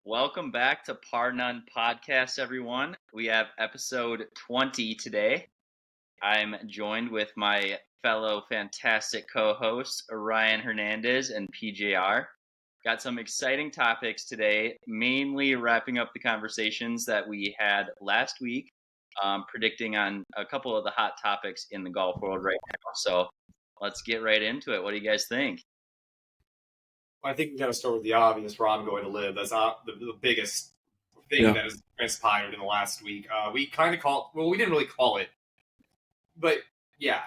Welcome back to Par None Podcast, everyone. We have episode 20 today. I'm joined with my fellow fantastic co-hosts, Ryan Hernandez and PJR. Got some exciting topics today, mainly wrapping up the conversations that we had last week, predicting on a couple of the hot topics in the golf world right now. So let's get right into it. What do you guys think? I think we got to start with the obvious. Rahm going to LIV. That's the biggest thing that has transpired in the last week. We kind of we didn't really call it, but yeah,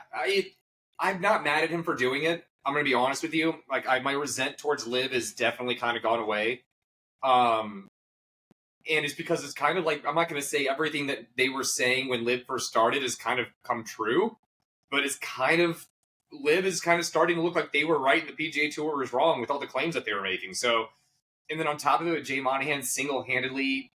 I'm not mad at him for doing it. I'm going to be honest with you. My resent towards LIV has definitely kind of gone away. And it's because it's kind of like, I'm not going to say everything that they were saying when LIV first started has kind of come true, but it's kind of, LIV is kind of starting to look like they were right and the PGA Tour was wrong with all the claims that they were making. So, and then on top of it, Jay Monahan single-handedly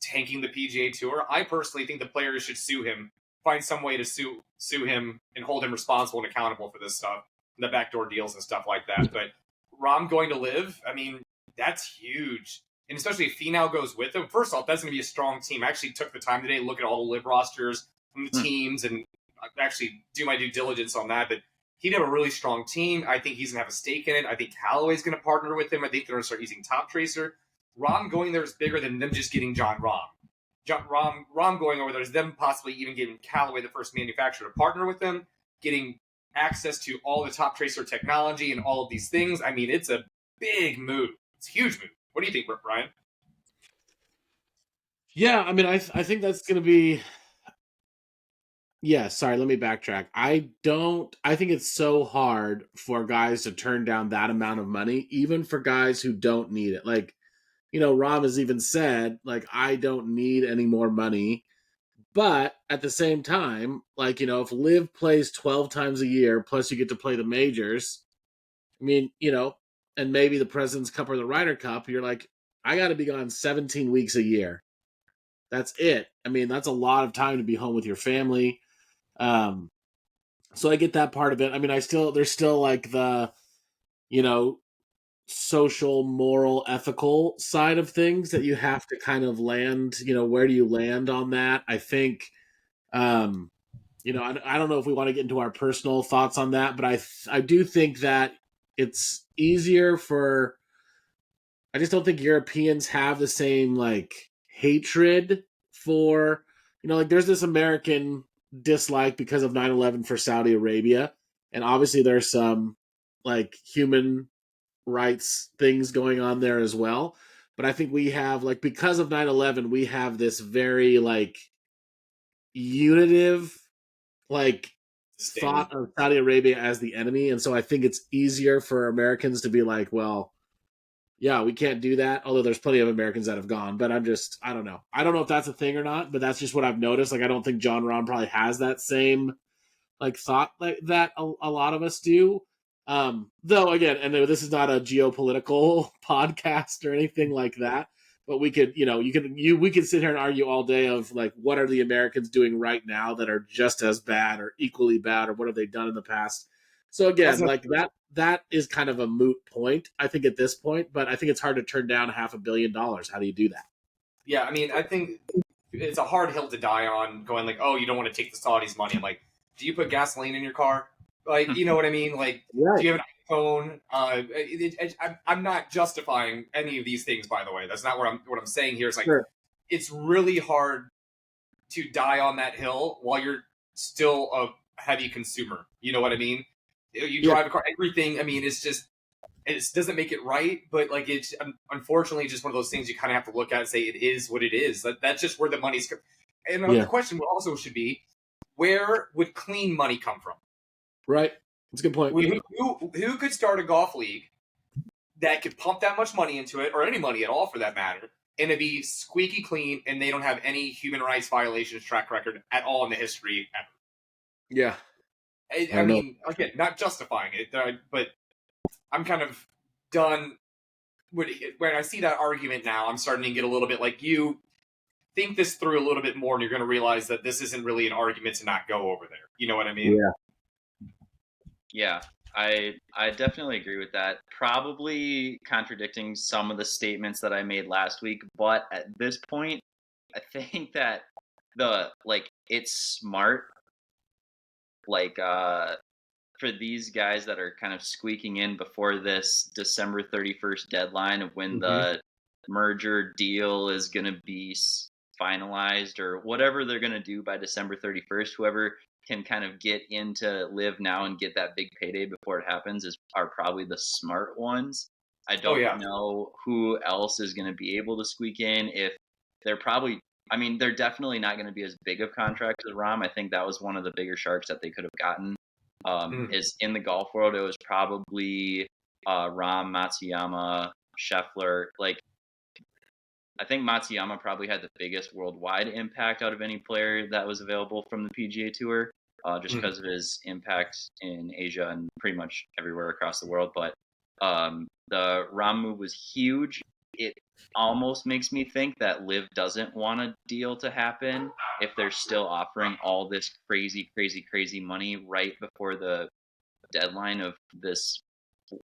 tanking the PGA Tour, I personally think the players should sue him, find some way to sue him and hold him responsible and accountable for this stuff, the backdoor deals and stuff like that. But Rahm going to LIV, I mean, that's huge. And especially if Finau goes with him. First off, that's going to be a strong team. I actually took the time today to look at all the LIV rosters from the teams and actually do my due diligence on that. But he'd have a really strong team. I think he's going to have a stake in it. I think Callaway's going to partner with him. I think they're going to start using Top Tracer. Rahm going there is bigger than them just getting Jon Rahm. Rahm going over there is them possibly even getting Callaway, the first manufacturer, to partner with them, getting access to all the Top Tracer technology and all of these things. I mean, it's a big move. It's a huge move. What do you think, Brian? Yeah, I mean, I think that's going to be... Yeah, sorry, let me backtrack. I think it's so hard for guys to turn down that amount of money, even for guys who don't need it. Like, Rahm has even said, like, I don't need any more money. But at the same time, like, if LIV plays 12 times a year, plus you get to play the majors, I mean, and maybe the President's Cup or the Ryder Cup, you're like, I got to be gone 17 weeks a year. That's it. I mean, that's a lot of time to be home with your family. So I get that part of it. I mean, there's still like the, social, moral, ethical side of things that you have to kind of land, where do you land on that? I think, I don't know if we want to get into our personal thoughts on that, but I do think that it's easier I just don't think Europeans have the same like hatred for, like there's this American dislike because of 9/11 for Saudi Arabia, and obviously there's some like human rights things going on there as well, but I think we have, like, because of 9/11 we have this very like unitive like thought of Saudi Arabia as the enemy, and so I think it's easier for Americans to be like, well, yeah, we can't do that, although there's plenty of Americans that have gone, but I don't know if that's a thing or not, but that's just what I've noticed. Like, I don't think Jon Rahm probably has that same like thought like that a lot of us do. Though again, and this is not a geopolitical podcast or anything like that, but we could, we could sit here and argue all day of like, what are the Americans doing right now that are just as bad or equally bad, or what have they done in the past? So again, like that is kind of a moot point, I think, at this point, but I think it's hard to turn down $500 million. How do you do that? Yeah, I mean, I think it's a hard hill to die on, going like, oh, you don't want to take the Saudis' money. I'm like, do you put gasoline in your car? Like, you know what I mean? Like, right. Do you have an iPhone? I'm not justifying any of these things, by the way. That's not what I'm saying here. It's like, sure. It's really hard to die on that hill while you're still a heavy consumer. You know what I mean? You drive a car, everything. I mean, it's just, it doesn't make it right, but like, it's unfortunately just one of those things you kind of have to look at and say it is what it is. That's just where the money's coming. And the question also should be, where would clean money come from? Right. That's a good point. Who could start a golf league that could pump that much money into it, or any money at all for that matter, and it'd be squeaky clean, and they don't have any human rights violations track record at all in the history ever? Yeah. I mean, again, not justifying it, but I'm kind of done. When I see that argument now, I'm starting to get a little bit like, you think this through a little bit more, and you're going to realize that this isn't really an argument to not go over there. You know what I mean? Yeah. I definitely agree with that. Probably contradicting some of the statements that I made last week, but at this point, I think that it's smart, like for these guys that are kind of squeaking in before this December 31st deadline of when the merger deal is going to be finalized, or whatever they're going to do by December 31st. Whoever can kind of get into LIV now and get that big payday before it happens are probably the smart ones. I don't know who else is going to be able to squeak in. If they're probably, I mean, they're definitely not going to be as big of contracts as Rahm. I think that was one of the bigger sharks that they could have gotten. Is in the golf world, it was probably Rahm, Matsuyama, Scheffler. Like, I think Matsuyama probably had the biggest worldwide impact out of any player that was available from the PGA Tour, just because of his impact in Asia and pretty much everywhere across the world. But the Rahm move was huge. It almost makes me think that LIV doesn't want a deal to happen if they're still offering all this crazy money right before the deadline of this,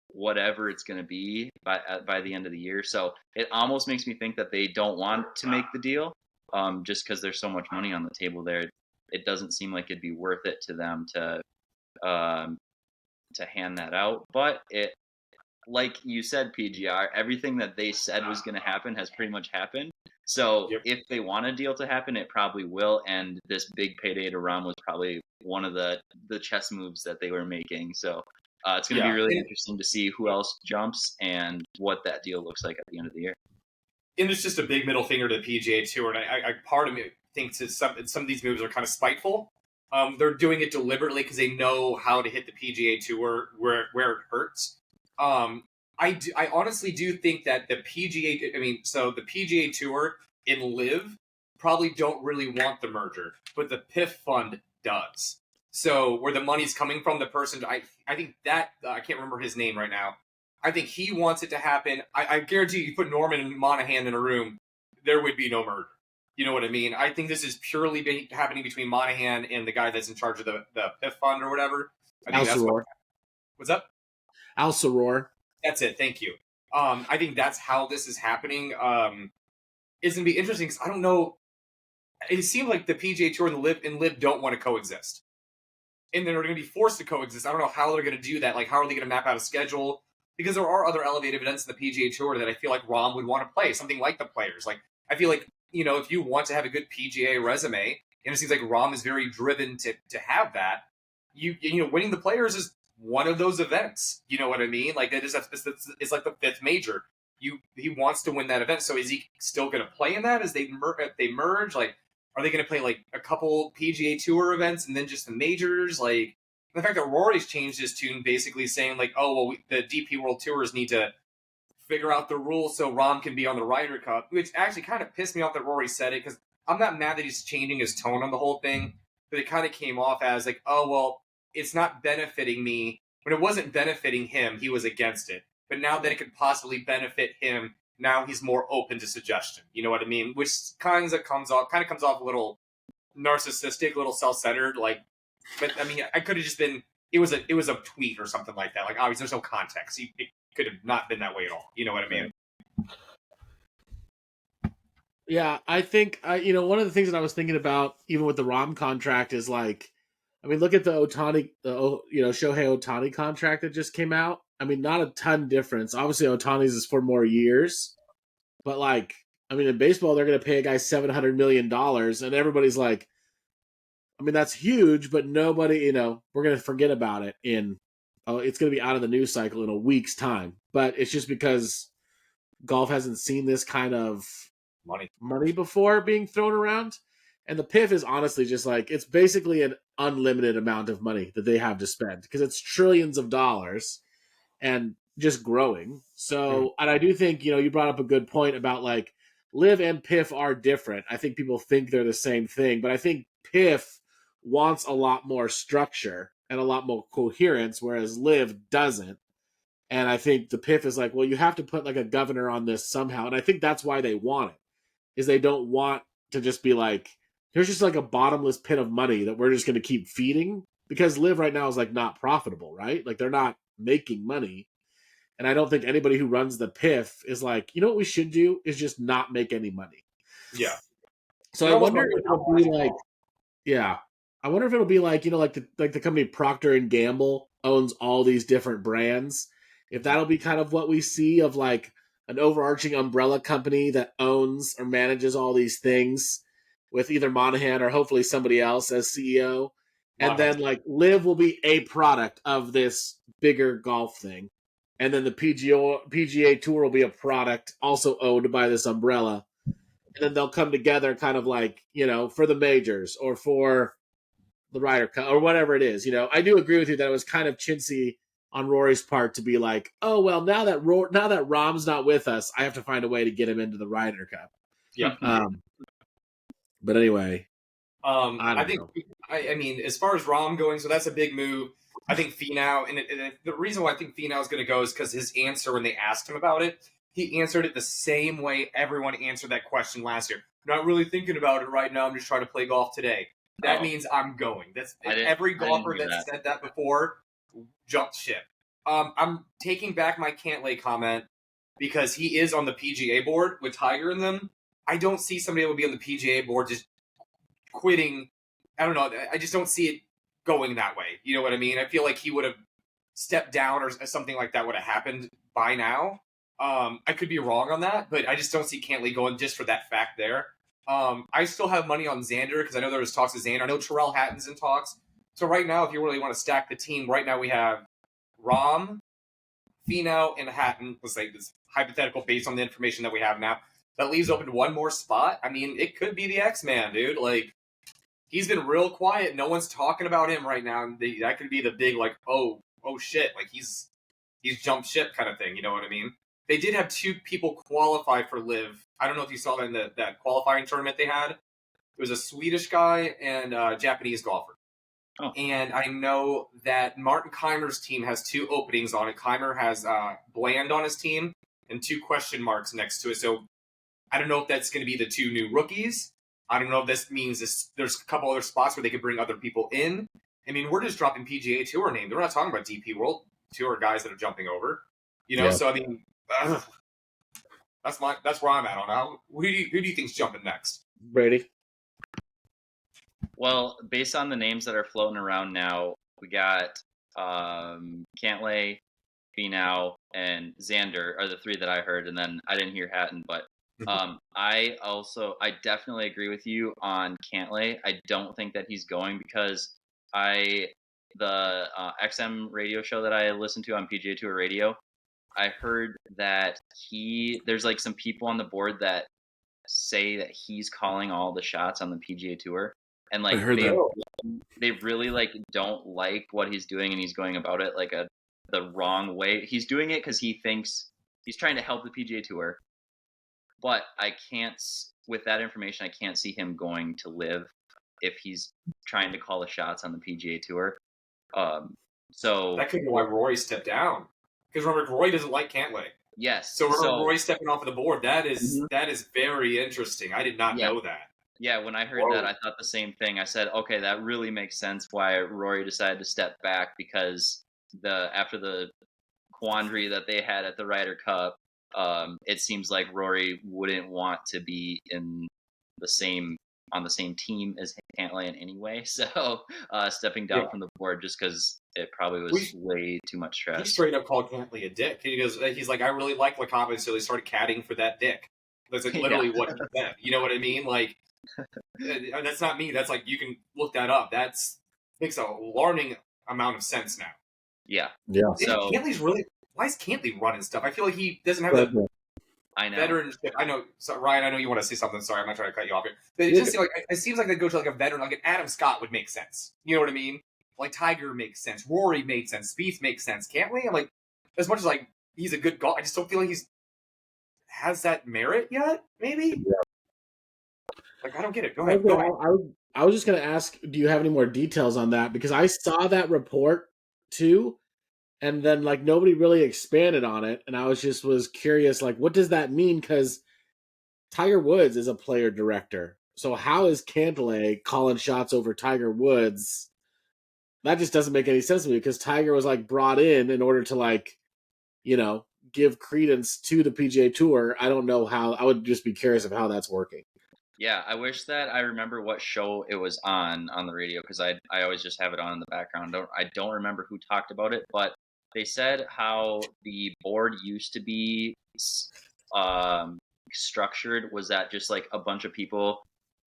whatever it's going to be by the end of the year. So it almost makes me think that they don't want to make the deal, just because there's so much money on the table there. It doesn't seem like it'd be worth it to them to hand that out. But it, like you said, PGR, everything that they said was going to happen has pretty much happened. So if they want a deal to happen, it probably will. And this big payday to Rahm was probably one of the chess moves that they were making. So it's going to be really interesting to see who else jumps and what that deal looks like at the end of the year. And it's just a big middle finger to the PGA Tour. And I part of me thinks that some of these moves are kind of spiteful. They're doing it deliberately because they know how to hit the PGA Tour where it hurts. I honestly do think that the PGA Tour and LIV probably don't really want the merger, but the PIF fund does. So where the money's coming from, the person, I think that, I can't remember his name right now. I think he wants it to happen. I guarantee you put Norman and Monahan in a room, there would be no merger. You know what I mean? I think this is purely happening between Monahan and the guy that's in charge of the PIF fund or whatever. I think that's what's up? Al Saror. That's it. Thank you. I think that's how this is happening. It's going to be interesting because I don't know. It seems like the PGA Tour and LIV don't want to coexist. And then they're going to be forced to coexist. I don't know how they're going to do that. Like, how are they going to map out a schedule? Because there are other elevated events in the PGA Tour that I feel like Rahm would want to play. Something like the Players. Like, I feel like, if you want to have a good PGA resume, and it seems like Rahm is very driven to have that, winning the Players is one of those events. You know what I mean? Like, it's like the fifth major. He wants to win that event. So is he still going to play in that as they merge? Like, are they going to play like a couple PGA Tour events and then just the majors? Like, the fact that Rory's changed his tune, basically saying like, oh well, the DP World Tours need to figure out the rules so Rahm can be on the Ryder Cup, which actually kind of pissed me off that Rory said it, because I'm not mad that he's changing his tone on the whole thing, but it kind of came off as like, oh well, it's not benefiting me. When it wasn't benefiting him, he was against it. But now that it could possibly benefit him, now he's more open to suggestion. You know what I mean? Which kind of comes off a little narcissistic, a little self-centered. Like, but I mean, I could have just been. It was a tweet or something like that. Like, obviously, there's no context. It could have not been that way at all. You know what I mean? Yeah, I think one of the things that I was thinking about, even with the Rahm contract, is like, I mean, look at the Shohei Ohtani contract that just came out. I mean, not a ton difference. Obviously, Ohtani's is for more years, but like, I mean, in baseball, they're going to pay a guy $700 million, and everybody's like, I mean, that's huge, but nobody, we're going to forget about it it's going to be out of the news cycle in a week's time. But it's just because golf hasn't seen this kind of money before being thrown around. And the PIF is honestly just like, it's basically an unlimited amount of money that they have to spend because it's trillions of dollars and just growing. So, and I do think, you brought up a good point about like LIV and PIF are different. I think people think they're the same thing, but I think PIF wants a lot more structure and a lot more coherence, whereas LIV doesn't. And I think the PIF is like, well, you have to put like a governor on this somehow. And I think that's why they want it, is they don't want to just be like, here's just like a bottomless pit of money that we're just going to keep feeding. because LIV right now is like not profitable, right? Like they're not making money. And I don't think anybody who runs the PIF is like, you know what we should do is just not make any money. Yeah. So I wonder if it'll be like, yeah, I wonder if it'll be like, like the company Procter and Gamble owns all these different brands. If that'll be kind of what we see of like an overarching umbrella company that owns or manages all these things with either Monahan or hopefully somebody else as CEO. And then like LIV will be a product of this bigger golf thing. And then the PGA Tour will be a product also owned by this umbrella. And then they'll come together kind of like, for the majors or for the Ryder Cup or whatever it is. I do agree with you that it was kind of chintzy on Rory's part to be like, oh, well, now that Rahm's not with us, I have to find a way to get him into the Ryder Cup. Yeah. But anyway. I mean, as far as Rahm going, so that's a big move. I think Finau, and the reason why I think Finau is going to go is because his answer when they asked him about it, he answered it the same way everyone answered that question last year. I'm not really thinking about it right now. I'm just trying to play golf today. That means I'm going. That's every golfer that's said that before jumped ship. I'm taking back my Cantlay comment because he is on the PGA board with Tiger in them. I don't see somebody that would be on the PGA board just quitting. I don't know. I just don't see it going that way. You know what I mean? I feel like he would have stepped down or something like that would have happened by now. I could be wrong on that, but I just don't see Cantlay going just for that fact there. I still have money on Xander because I know there was talks of Xander. I know Terrell Hatton's in talks. So right now, if you really want to stack the team, right now we have Rahm, Finau, and Hatton. Let's say this hypothetical based on the information that we have now. That leaves open one more spot. I mean, it could be the X-Man, dude. Like, he's been real quiet. No one's talking about him right now. That could be the big, like, oh shit. Like, he's jumped ship kind of thing. You know what I mean? They did have 2 people qualify for LIV. I don't know if you saw that in that qualifying tournament they had. It was a Swedish guy and a Japanese golfer. Oh. And I know that Martin Keimer's team has 2 openings on it. Keimer has Bland on his team and 2 question marks next to it. So I don't know if that's going to be the 2 new rookies. I don't know if this means there's a couple other spots where they could bring other people in. I mean, we're just dropping PGA Tour names. We're not talking about DP World Tour guys that are jumping over. Yeah. So I mean, that's where I'm at on now. Who do you think's jumping next? Brady. Well, based on the names that are floating around now, we got Cantlay, Finau, and Xander are the 3 that I heard, and then I didn't hear Hatton, but I definitely agree with you on Cantlay. I don't think that he's going because the XM radio show that I listened to on PGA Tour Radio, I heard that there's like some people on the board that say that he's calling all the shots on the PGA Tour, and like they really like don't like what he's doing, and he's going about it like the wrong way. He's doing it because he thinks he's trying to help the PGA Tour. But I can't, with that information, I can't see him going to LIV if he's trying to call the shots on the PGA Tour. So that could be why Rory stepped down. Because remember, Rory doesn't like Cantlay. Yes. So Rory stepping off of the board, that is very interesting. I did not know that. Yeah, when I heard that, I thought the same thing. I said, okay, that really makes sense why Rory decided to step back, because after the quandary that they had at the Ryder Cup, it seems like Rory wouldn't want to be on the same team as Cantlay in any way. So stepping down from the board just because it probably was way too much stress. He straight up called Cantlay a dick. He's like, I really like LeCompte, so he started catting for that dick. That's like literally what he said. You know what I mean? Like, that's not me. That's like, you can look that up. Makes a alarming amount of sense now. Yeah. So Cantlay's really. Why is Cantlay running stuff? I feel like he doesn't have the veteranship. I know. So Ryan, I know you want to say something. Sorry, I'm not trying to cut you off here. But it seems like they go to like a veteran, like an Adam Scott would make sense. You know what I mean? Like Tiger makes sense. Rory made sense. Spieth makes sense. Cantlay, I'm like, as much as like he's a good golfer, I just don't feel like has that merit yet. Maybe. Yeah. Like I don't get it. Go ahead. I was just going to ask, do you have any more details on that? Because I saw that report too. And then, like, nobody really expanded on it. And I was curious, like, what does that mean? Because Tiger Woods is a player director. So how is Cantlay calling shots over Tiger Woods that just doesn't make any sense to me because Tiger was like brought in order to like, give credence to the PGA Tour. I don't know how. I would just be curious of how that's working. Yeah, I wish that I remember what show it was on the radio because I always just have it on in the background. I don't remember who talked about it, but they said how the board used to be structured was that just like a bunch of people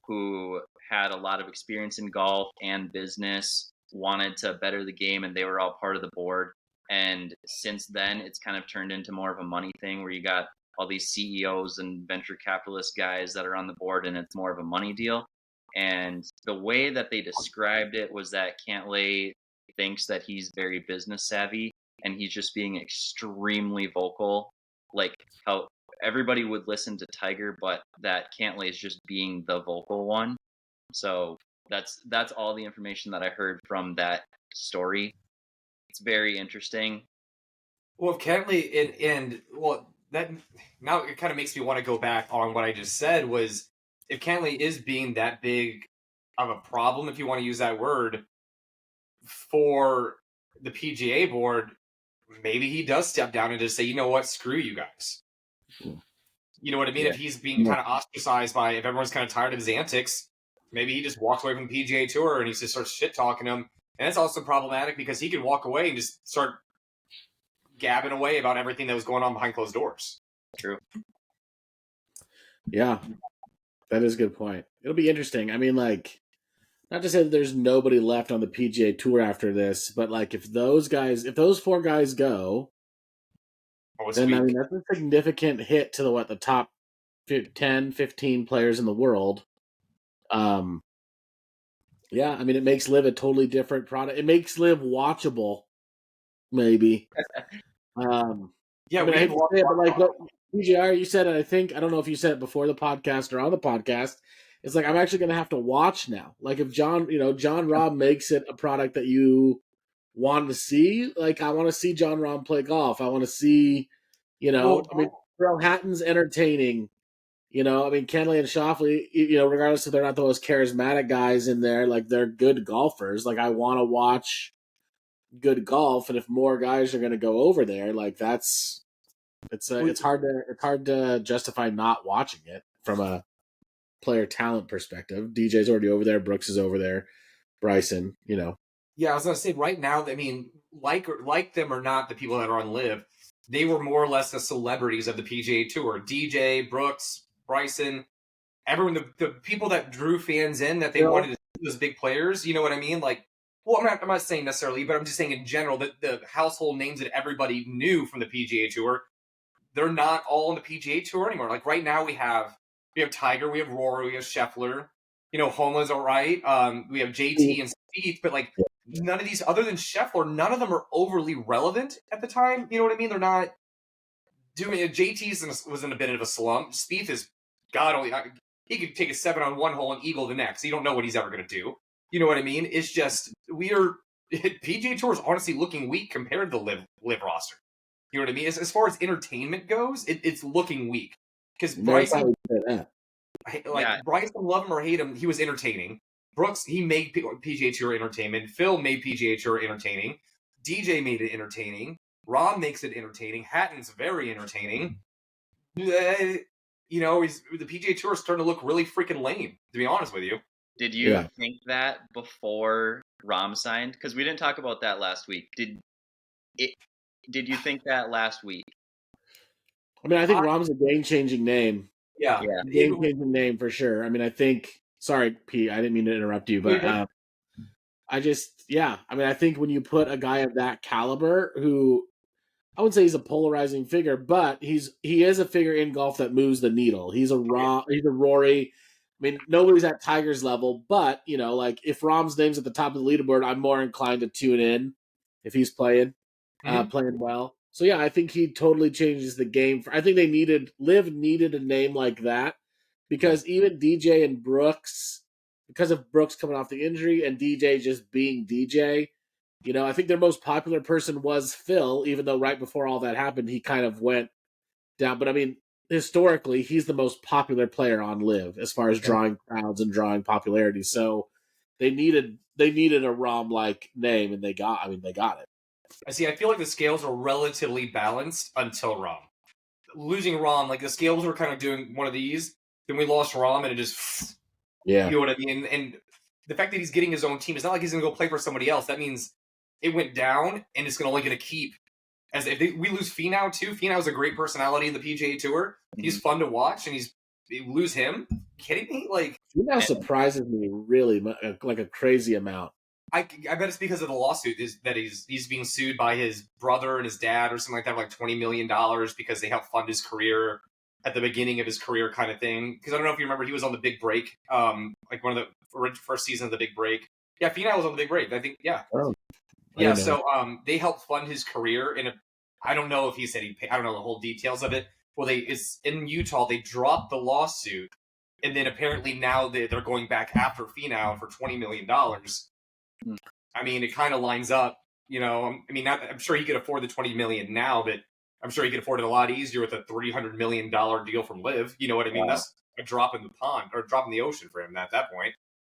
who had a lot of experience in golf and business wanted to better the game, and they were all part of the board. And since then, it's kind of turned into more of a money thing where you got all these CEOs and venture capitalist guys that are on the board, and it's more of a money deal. And the way that they described it was that Cantlay thinks that he's very business savvy, and he's just being extremely vocal, like how everybody would listen to Tiger, but that Cantlay is just being the vocal one. So that's all the information that I heard from that story. It's very interesting. Well, Cantlay and that now it kind of makes me want to go back on what I just said was if Cantlay is being that big of a problem, if you want to use that word, for the PGA board, maybe he does step down and just say, you know what, screw you guys. You know what I mean? Yeah. If he's being kind of ostracized by, if everyone's kind of tired of his antics, maybe he just walks away from the PGA Tour and he just starts shit talking them. And it's also problematic because he could walk away and just start gabbing away about everything that was going on behind closed doors. True. Yeah, that is a good point. It'll be interesting. I mean, like, not to say that there's nobody left on the PGA Tour after this, but like if those four guys go, then I mean that's a significant hit to the top 10, 15 players in the world. Yeah, I mean it makes LIV a totally different product. It makes LIV watchable, maybe. Yeah, I mean, I hate to say it, but like what PGR, you said it. I don't know if you said it before the podcast or on the podcast. It's like I'm actually going to have to watch now. Like if Jon Rahm makes it a product that you want to see, like I want to see Jon Rahm play golf. I want to see, I mean, Terrell Hatton's entertaining. I mean, Cantlay and Schauffele, regardless if they're not the most charismatic guys in there, like they're good golfers. Like I want to watch good golf, and if more guys are going to go over there, like it's hard to justify not watching it from a player talent perspective. DJ's already over there, Brooks is over there, Bryson, Yeah, I was gonna say right now, I mean, like them or not, the people that are on LIV, they were more or less the celebrities of the PGA Tour. DJ, Brooks, Bryson, everyone, the people that drew fans in that they wanted to see those big players. You know what I mean? Like, well, I'm not saying necessarily, but I'm just saying in general that the household names that everybody knew from the PGA Tour, they're not all on the PGA Tour anymore. Like right now, we have Tiger, we have Rory, we have Scheffler. Homa's all right. We have JT and Spieth, but like none of these, other than Scheffler, none of them are overly relevant at the time. You know what I mean? They're not doing it. JT was in a bit of a slump. Spieth is God only. He could take a 7 on one hole and eagle the next. You don't know what he's ever going to do. You know what I mean? It's just PGA Tour is honestly looking weak compared to the LIV roster. You know what I mean? As far as entertainment goes, it's looking weak because Bryson. Bryson, love him or hate him, he was entertaining. Brooks, he made PGA Tour entertainment. Phil made PGA Tour entertaining. DJ made it entertaining. Rahm makes it entertaining. Hatton's very entertaining. The PGA Tour is starting to look really freaking lame, to be honest with you. Did you think that before Rahm signed? Because we didn't talk about that last week. Did you think that last week? I mean, I think Rahm's a game-changing name. Yeah. Game-changing name for sure. I mean, I think... Sorry, Pete, I didn't mean to interrupt you, but I think when you put a guy of that caliber who... I wouldn't say he's a polarizing figure, but he is a figure in golf that moves the needle. He's a Rory. I mean, nobody's at Tiger's level, but, if Rahm's name's at the top of the leaderboard, I'm more inclined to tune in if he's playing well. So, yeah, I think he totally changes the game. I think LIV needed a name like that because even DJ and Brooks, because of Brooks coming off the injury and DJ just being DJ, I think their most popular person was Phil, even though right before all that happened, he kind of went down. But, I mean, historically, he's the most popular player on LIV as far as drawing crowds and drawing popularity. So they needed a Rahm like name, and they got it. I feel like the scales were relatively balanced until Rahm. Losing Rahm, like the scales were kind of doing one of these. Then we lost Rahm, and it just you know what I mean. And the fact that he's getting his own team, it's not like he's going to go play for somebody else. That means it went down, and it's only going to keep. As if we lose Finau too. Finau's a great personality in the PGA Tour. He's fun to watch, and you lose him. Kidding me? Like Finau surprises me really like a crazy amount. I bet it's because of the lawsuit that he's being sued by his brother and his dad or something like that for like $20 million because they helped fund his career at the beginning of his career kind of thing. Because I don't know if you remember, he was on the Big Break, like one of the first season of the Big Break. Yeah, Finau was on the Big Break. I think, yeah. Oh, yeah, so they helped fund his career. And I don't know if he said he paid, I don't know the whole details of it. Well, it's in Utah, they dropped the lawsuit. And then apparently now they're going back after Finau for $20 million. I mean, it kind of lines up, you know. I mean, I'm sure he could afford the $20 million now, but I'm sure he could afford it a lot easier with a $300 million deal from LIV. You know what I mean? Wow. That's a drop in the pond or a drop in the ocean for him at that point.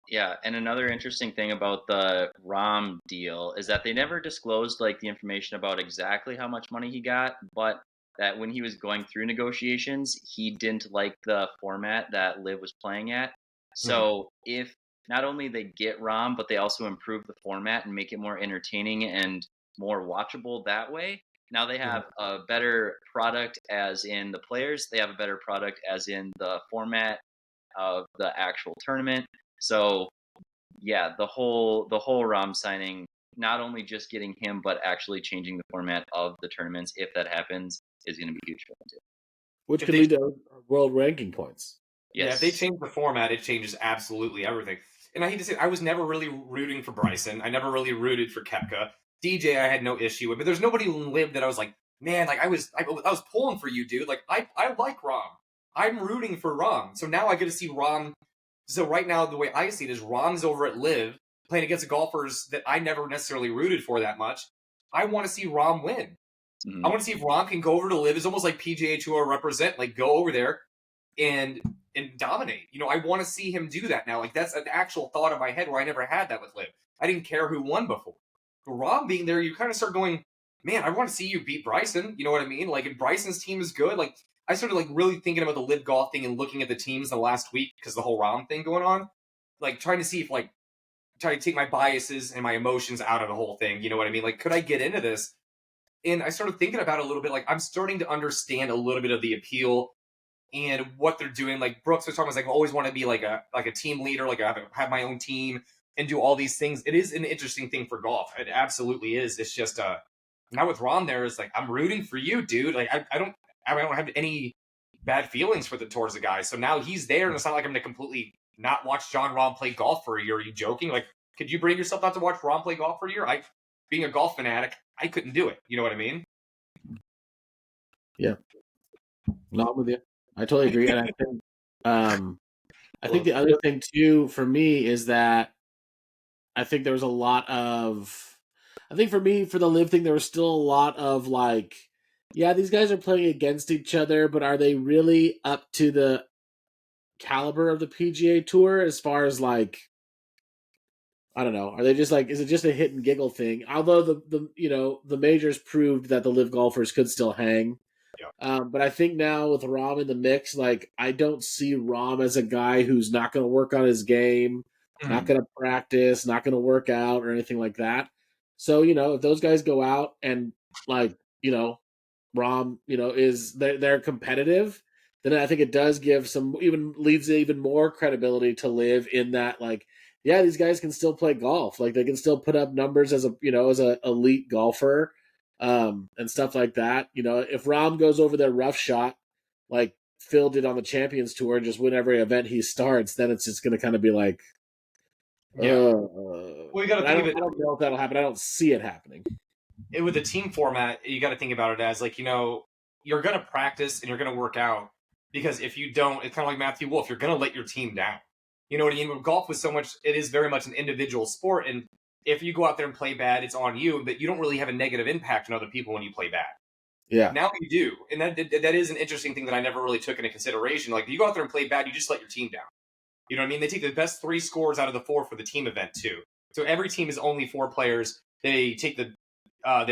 Yeah, and another interesting thing about the Rahm deal is that they never disclosed like the information about exactly how much money he got, but that when he was going through negotiations, he didn't like the format that LIV was playing at. So if not only they get Rahm, but they also improve the format and make it more entertaining and more watchable that way. Now they have a better product as in the players. They have a better product as in the format of the actual tournament. So yeah, the whole Rahm signing, not only just getting him, but actually changing the format of the tournaments, if that happens, is going to be huge for them too. Which could lead to world ranking points. Yes. Yeah, if they change the format, it changes absolutely everything. And I hate to say, I was never really rooting for Bryson. I never really rooted for Koepka. DJ, I had no issue with, but there's nobody who lived that I was like, man, like I was pulling for you, dude. Like I like Rahm. I'm rooting for Rahm. So now I get to see Rahm. So right now, the way I see it is Rahm's over at LIV playing against golfers that I never necessarily rooted for that much. I want to see Rahm win. I want to see if Rahm can go over to LIV. It's almost like PGA Tour represent, like go over there and dominate. You know, I want to see him do that now. Like that's an actual thought in my head where I never had that with LIV. I didn't care who won before. But Rahm being there, you kind of start going, man, I want to see you beat Bryson. You know what I mean? Like if Bryson's team is good, like I started like really thinking about the LIV Golf thing and looking at the teams the last week because the whole Rahm thing going on, like trying to see if like trying to take my biases and my emotions out of the whole thing. You know what I mean? Like, could I get into this? And I started thinking about it a little bit. Like I'm starting to understand a little bit of the appeal and what they're doing. Like Brooks was talking about, like I always want to be like a team leader, like I have my own team and do all these things. It is an interesting thing for golf. It absolutely is. It's just now with Rahm there is like I'm rooting for you, dude. Like I don't have any bad feelings towards the guy. So now he's there, and it's not like I'm going to completely not watch Jon Rahm play golf for a year. Are you joking? Like, could you bring yourself not to watch Rahm play golf for a year? Being a golf fanatic, I couldn't do it. You know what I mean? Yeah. Not with you. I totally agree. And I think the other thing too for me is that I think there was a lot of, I think for me, for the LIV thing, there was still a lot of like, yeah, these guys are playing against each other, but are they really up to the caliber of the PGA Tour as far as like, I don't know, are they just like, is it just a hit and giggle thing? Although the majors proved that the LIV golfers could still hang. Yeah. But I think now with Rahm in the mix, like I don't see Rahm as a guy who's not going to work on his game, not going to practice, not going to work out or anything like that. So, if those guys go out and like, Rahm, is they're competitive, then I think it does give leads even more credibility to LIV in that, like, yeah, these guys can still play golf. Like they can still put up numbers as an elite golfer, and stuff like that. If Rahm goes over their rough shot, like Phil did on the Champions Tour, and just win every event he starts, then it's just going to kind of be like, well, you got to think of it. I don't know if that'll happen. I don't see it happening. With the team format, you got to think about it as like, you're going to practice and you're going to work out, because if you don't, it's kind of like Matthew Wolff, you're going to let your team down. You know what I mean? With golf was it is very much an individual sport. And if you go out there and play bad, it's on you, but you don't really have a negative impact on other people when you play bad. Yeah. Now you do. And that is an interesting thing that I never really took into consideration. Like, you go out there and play bad, you just let your team down. You know what I mean? They take the best 3 scores out of the 4 for the team event too. So every team is only 4 players. They take the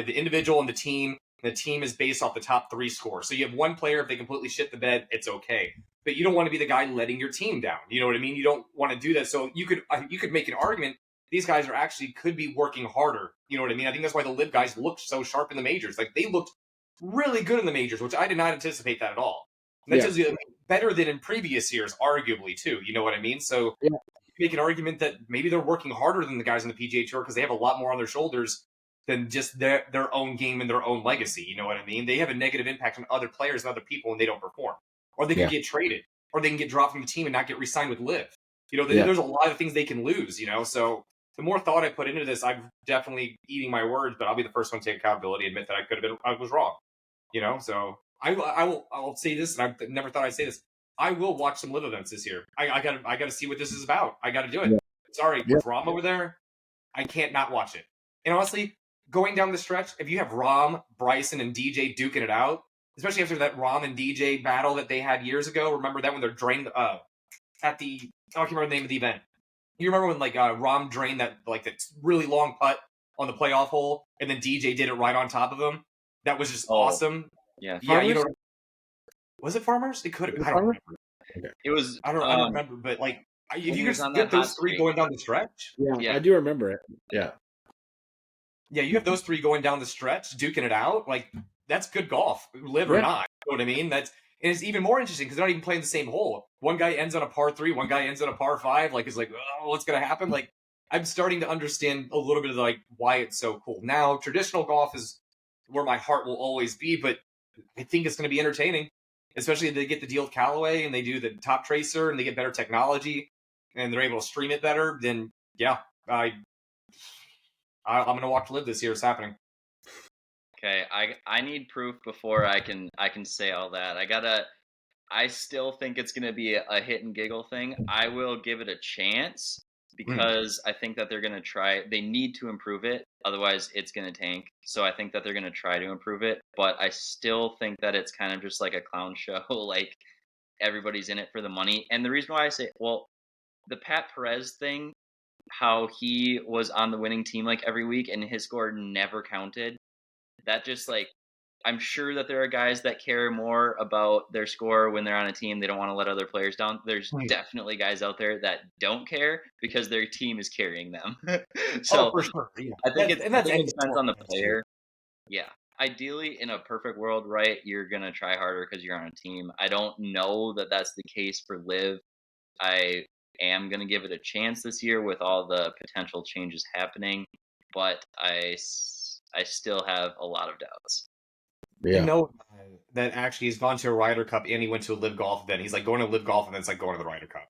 individual and the team. The team is based off the top 3 scores. So you have one player, if they completely shit the bed, it's okay. But you don't want to be the guy letting your team down. You know what I mean? You don't want to do that. So you could make an argument. These guys are actually could be working harder. You know what I mean? I think that's why the LIV guys looked so sharp in the majors. Like they looked really good in the majors, which I did not anticipate that at all. And that tells you better than in previous years, arguably too. You know what I mean? So you make an argument that maybe they're working harder than the guys on the PGA Tour because they have a lot more on their shoulders than just their own game and their own legacy. You know what I mean? They have a negative impact on other players and other people when they don't perform. Or they can get traded. Or they can get dropped from the team and not get re-signed with LIV. You know, there's a lot of things they can lose, you know? So the more thought I put into this, I'm definitely eating my words, but I'll be the first one to take accountability, admit that I was wrong. You know, so I'll say this, and I never thought I'd say this. I will watch some LIV events this year. I gotta see what this is about. I gotta do it. Sorry, with Rahm over there, I can't not watch it. And honestly, going down the stretch, if you have Rahm, Bryson, and DJ duking it out, especially after that Rahm and DJ battle that they had years ago, remember that when they're drained at the I can't remember the name of the event. You remember when like Rahm drained that really long putt on the playoff hole, and then DJ did it right on top of him. That was just awesome. Yeah, yeah. You know, was it Farmers? It could have been. I don't remember. It was. I don't remember, but like if you could get those 3 going down the stretch. Yeah, I do remember it. Yeah. Yeah, you have those 3 going down the stretch, duking it out. Like that's good golf, LIV or not. You know what I mean? And it's even more interesting because they're not even playing the same hole. One guy ends on a par 3, one guy ends on a par 5. Like, it's like, oh, what's going to happen? Like, I'm starting to understand a little bit of like why it's so cool. Now, traditional golf is where my heart will always be, but I think it's going to be entertaining, especially if they get the deal with Callaway and they do the top tracer and they get better technology and they're able to stream it better. Then, yeah, I'm going to watch LIV this year. It's happening. Okay, I need proof before I can say all that. I still think it's going to be a hit and giggle thing. I will give it a chance because I think that they're going to try. They need to improve it, otherwise it's going to tank. So I think that they're going to try to improve it, but I still think that it's kind of just like a clown show. Like everybody's in it for the money. And the reason why I say, well, the Pat Perez thing, how he was on the winning team like every week and his score never counted. That just like, I'm sure that there are guys that care more about their score when they're on a team. They don't want to let other players down. There's definitely guys out there that don't care because their team is carrying them. So for sure. Yeah. I think it depends on the player. Yeah. Ideally, in a perfect world, right, you're going to try harder because you're on a team. I don't know that that's the case for LIV. I am going to give it a chance this year with all the potential changes happening, but I still have a lot of doubts. Yeah. I know that actually he's gone to a Ryder Cup and he went to a LIV Golf event. He's like going to LIV Golf and then it's like going to the Ryder Cup.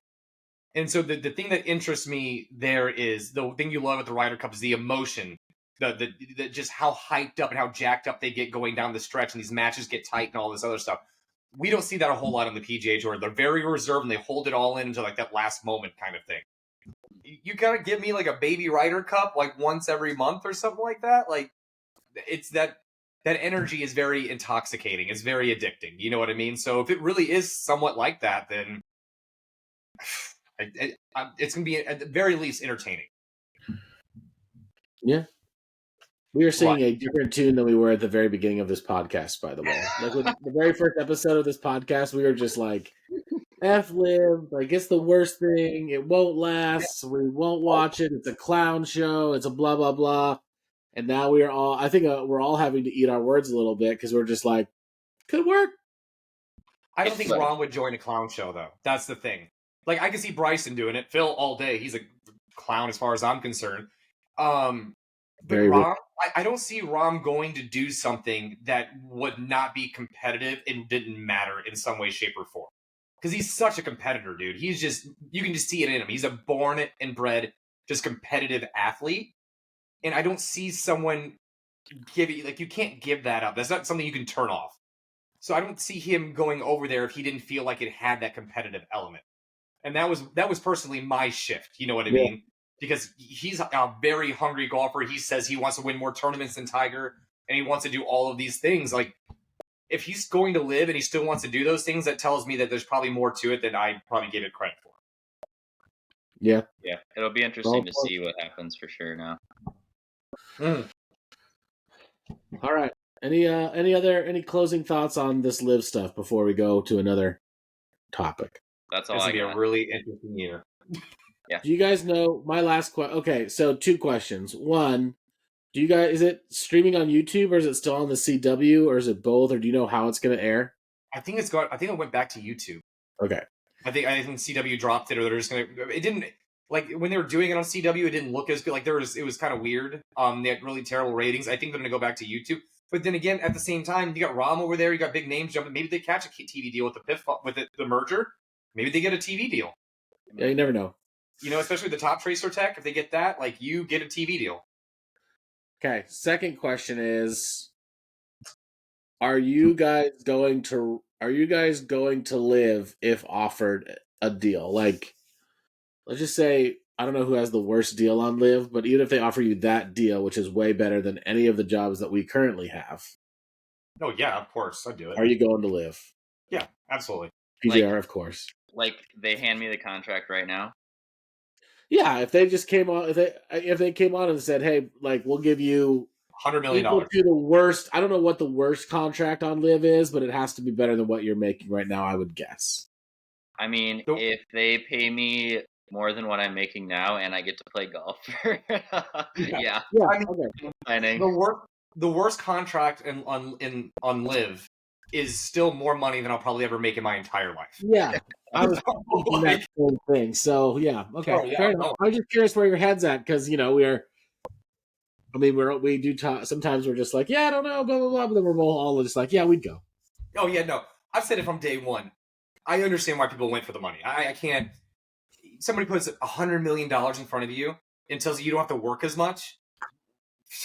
And so the thing that interests me there is the thing you love at the Ryder Cup is the emotion, the just how hyped up and how jacked up they get going down the stretch and these matches get tight and all this other stuff. We don't see that a whole lot on the PGA Tour. They're very reserved and they hold it all in until like that last moment kind of thing. You gotta give me like a baby Ryder Cup like once every month or something like that. Like it's that energy is very intoxicating. It's very addicting. You know what I mean? So if it really is somewhat like that, then it's going to be at the very least entertaining. Yeah. We are singing a different tune than we were at the very beginning of this podcast, by the way. Like with the very first episode of this podcast, we were just like, F LIV, like it's the worst thing. It won't last. We won't watch it. It's a clown show. It's a blah, blah, blah. And now we are all, I think we're all having to eat our words a little bit because we're just like, could work. I don't think Rahm would join a clown show, though. That's the thing. Like, I can see Bryson doing it. Phil all day. He's a clown as far as I'm concerned. But Rahm, I don't see Rahm going to do something that would not be competitive and didn't matter in some way, shape, or form. Because he's such a competitor, dude. He's just, you can just see it in him. He's a born and bred, just competitive athlete. And I don't see someone you can't give that up. That's not something you can turn off. So I don't see him going over there if he didn't feel like it had that competitive element. And that was personally my shift. You know what I mean? Because he's a very hungry golfer. He says he wants to win more tournaments than Tiger, and he wants to do all of these things. Like, if he's going to LIV and he still wants to do those things, that tells me that there's probably more to it than I probably gave it credit for. Yeah. Yeah, it'll be interesting to see what happens for sure now. All right. Any closing thoughts on this LIV stuff before we go to another topic? That's all It's I gonna be got. a really interesting year. Yeah. Do you guys know my last question? Okay, so 2 questions. One, do you guys, is it streaming on YouTube or is it still on the CW or is it both, or do you know how it's going to air? I think it went back to YouTube. Okay. I think CW dropped it, or they're just gonna. It didn't, like, when they were doing it on CW, it didn't look as good. Like, it was kind of weird. They had really terrible ratings. I think they're gonna go back to YouTube. But then again, at the same time, you got Rahm over there. You got big names jumping. Maybe they catch a TV deal with the merger. Maybe they get a TV deal. Yeah, you never know. You know, especially the Top Tracer tech. If they get that, like, you get a TV deal. Okay. Second question is, are you guys going to LIV if offered a deal? Like, let's just say, I don't know who has the worst deal on LIV, but even if they offer you that deal, which is way better than any of the jobs that we currently have. Oh yeah, of course, I'd do it. Are you going to LIV? Yeah, absolutely. PGR, of course. Like, they hand me the contract right now. Yeah, if they just came on, if they came on and said, "Hey, like, we'll give you $100 million equal to the worst." I don't know what the worst contract on LIV is, but it has to be better than what you're making right now, I would guess. I mean, if they pay me more than what I'm making now, and I get to play golf, yeah. I mean, the worst contract on LIV is still more money than I'll probably ever make in my entire life. Yeah, I was thinking that same thing. So yeah, okay, fair enough. I was just curious where your head's at, because we do talk. Sometimes we're just like, yeah, I don't know, blah blah blah, but then we're all just like, yeah, we'd go. Oh yeah, no, I've said it from day one. I understand why people went for the money. I can't. Somebody puts $100 million in front of you and tells you don't have to work as much.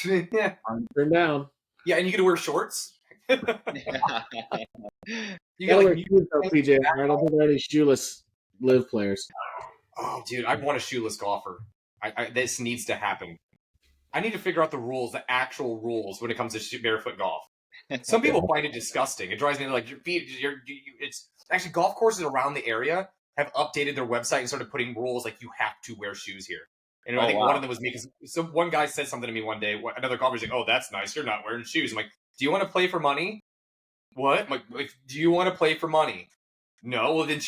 Yeah. Turn down. Yeah, and you get to wear shorts. You gotta wear shoes though, PJ. I don't think there are any shoeless LIV players. Oh, dude, I want a shoeless golfer. This needs to happen. I need to figure out the actual rules when it comes to barefoot golf. Some people find it disgusting. It drives me like your feet. It's actually golf courses around the area have updated their website and started putting rules like you have to wear shoes here. And I think one of them was me, because one guy said something to me one day. Another golfer was like, "Oh, that's nice. You're not wearing shoes." I'm like, "Do you want to play for money?" What? I'm like, do you want to play for money? No. Well, then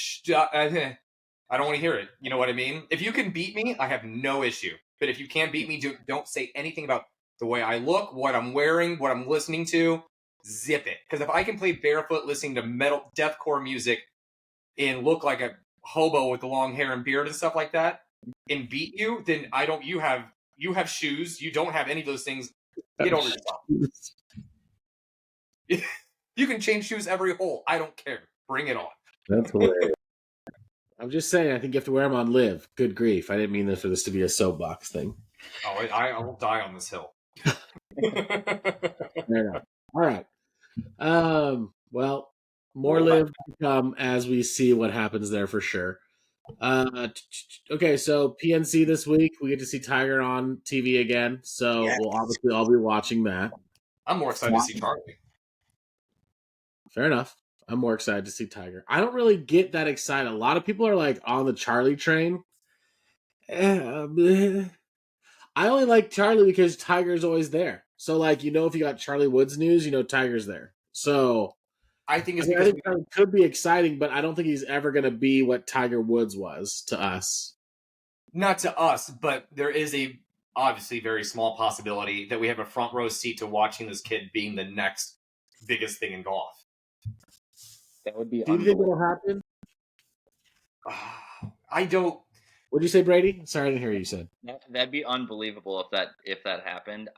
I don't want to hear it. You know what I mean? If you can beat me, I have no issue. But if you can't beat me, don't say anything about the way I look, what I'm wearing, what I'm listening to. Zip it. Because if I can play barefoot listening to metal deathcore music and look like a hobo with the long hair and beard and stuff like that and beat you, then you have shoes. You don't have any of those things. Get over yourself. You can change shoes every hole. I don't care. Bring it on. That's hilarious. I'm just saying, I think you have to wear them on LIV. Good grief. I didn't mean for this to be a soapbox thing. Oh, I will die on this hill. Fair enough. All right. Well, more LIV to come as we see what happens there for sure. Okay, so PNC this week, we get to see Tiger on TV again. So we'll obviously all be watching that. I'm more excited to see Charlie. Fair enough. I'm more excited to see Tiger. I don't really get that excited. A lot of people are like on the Charlie train. I only like Charlie because Tiger's always there. So, like, if you got Charlie Woods news, Tiger's there. So, I think it could be exciting, but I don't think he's ever going to be what Tiger Woods was to us. Not to us, but there is a obviously very small possibility that we have a front row seat to watching this kid being the next biggest thing in golf. That would be. Do you think it'll happen? I don't. What'd you say, Brady? Sorry, I didn't hear what you said. That'd be unbelievable if that happened.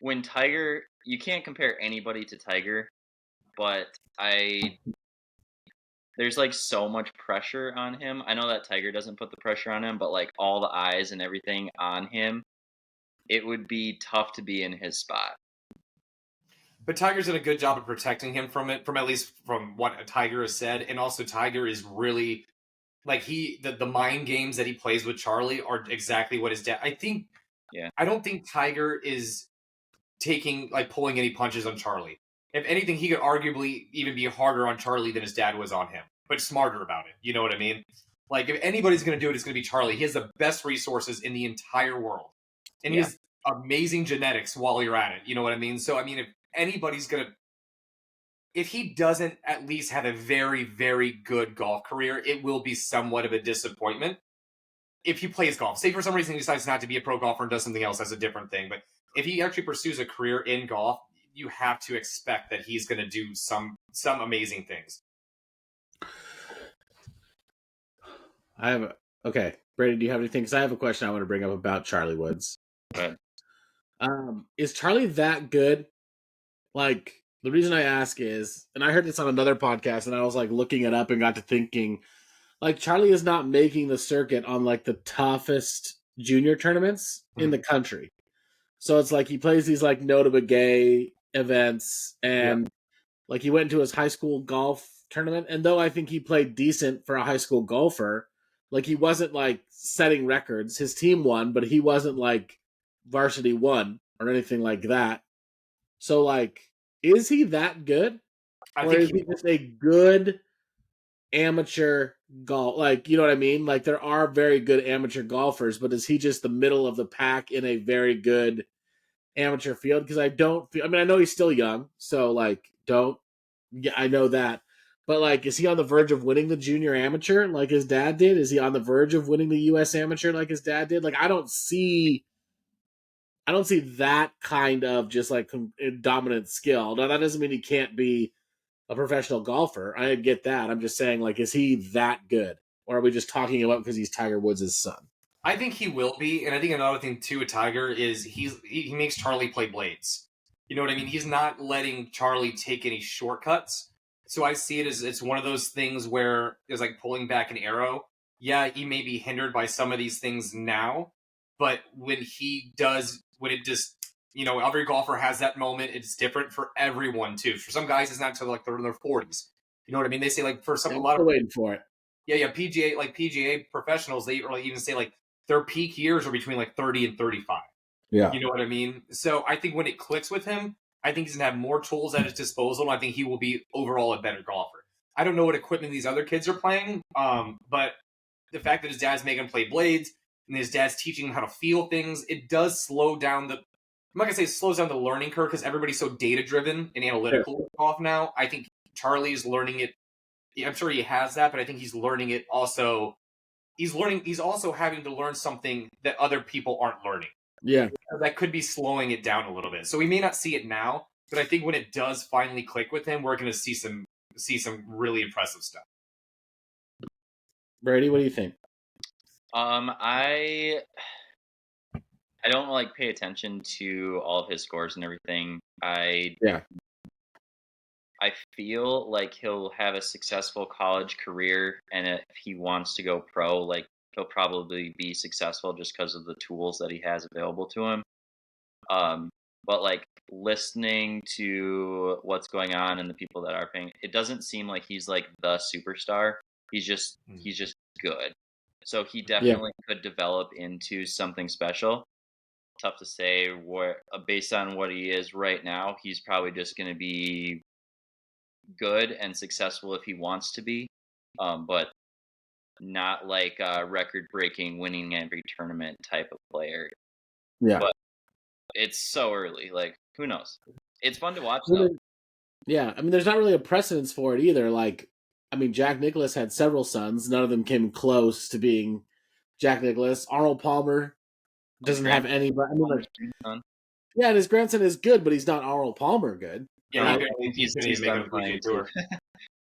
When Tiger, you can't compare anybody to Tiger, but there's like so much pressure on him. I know that Tiger doesn't put the pressure on him, but like all the eyes and everything on him, it would be tough to be in his spot. But Tiger's done a good job of protecting him from it, from what Tiger has said. And also Tiger is really, like, the mind games that he plays with Charlie are exactly what his dad, I don't think Tiger is pulling any punches on Charlie. If anything, he could arguably even be harder on Charlie than his dad was on him, but smarter about it. You know what I mean? Like, if anybody's going to do it, it's going to be Charlie. He has the best resources in the entire world. And he has amazing genetics while you're at it. You know what I mean? So, I mean, if anybody's going to... If he doesn't at least have a very, very good golf career, it will be somewhat of a disappointment. If he plays golf, say for some reason he decides not to be a pro golfer and does something else, that's a different thing. But if he actually pursues a career in golf, you have to expect that he's going to do some amazing things. Okay, Brady, do you have anything? Because I have a question I want to bring up about Charlie Woods. Right. Is Charlie that good? Like, the reason I ask is, and I heard this on another podcast, and I was like looking it up and got to thinking, like, Charlie is not making the circuit on like the toughest junior tournaments in the country. So it's like he plays these like notable gay events, and like he went to his high school golf tournament, and though I think he played decent for a high school golfer, like he wasn't like setting records. His team won, but he wasn't like varsity won or anything like that. So like, is he that good? Or is he just a good amateur golf? Like, you know what I mean? Like, there are very good amateur golfers, but is he just the middle of the pack in a very good amateur field? Because I know he's still young, so like, I know that. But like, is he on the verge of winning the junior amateur like his dad did? Is he on the verge of winning the U.S. amateur like his dad did? Like, I don't see that kind of just like dominant skill. Now, that doesn't mean he can't be a professional golfer. I get that. I'm just saying, like, is he that good? Or are we just talking about because he's Tiger Woods' son? I think he will be. And I think another thing, too, with Tiger is he makes Charlie play blades. You know what I mean? He's not letting Charlie take any shortcuts. So I see it as it's one of those things where it's like pulling back an arrow. Yeah, he may be hindered by some of these things now, but when it just, you know, every golfer has that moment. It's different for everyone too. For some guys, it's not until like they're in their 40s. You know what I mean? They say like for some, a lot of waiting for it. Yeah. PGA professionals, they even say like their peak years are between like 30 and 35. Yeah. You know what I mean? So I think when it clicks with him, I think he's going to have more tools at his disposal. And I think he will be overall a better golfer. I don't know what equipment these other kids are playing, but the fact that his dad's making him play blades and his dad's teaching him how to feel things, it does slow down I'm not going to say it slows down the learning curve because everybody's so data-driven and analytical with golf now. I think Charlie's learning it. I'm sure he has that, but I think he's learning it also. He's also having to learn something that other people aren't learning. Yeah. That could be slowing it down a little bit. So we may not see it now, but I think when it does finally click with him, we're going to see some really impressive stuff. Brady, what do you think? I don't like pay attention to all of his scores and everything. I feel like he'll have a successful college career, and if he wants to go pro, like he'll probably be successful just because of the tools that he has available to him. But like listening to what's going on and the people that are paying, it doesn't seem like he's like the superstar. He's just good. So he definitely could develop into something special. Tough to say based on what he is right now, he's probably just going to be good and successful if he wants to be, but not like a record-breaking, winning every tournament type of player. Yeah. But it's so early. Like, who knows? It's fun to watch, though. Yeah, I mean, there's not really a precedence for it either. Like, I mean, Jack Nicklaus had several sons. None of them came close to being Jack Nicklaus. Arnold Palmer doesn't have any. But I mean, like, yeah, and his grandson is good, but he's not Arnold Palmer good. Yeah, right? he's making a PGA Tour.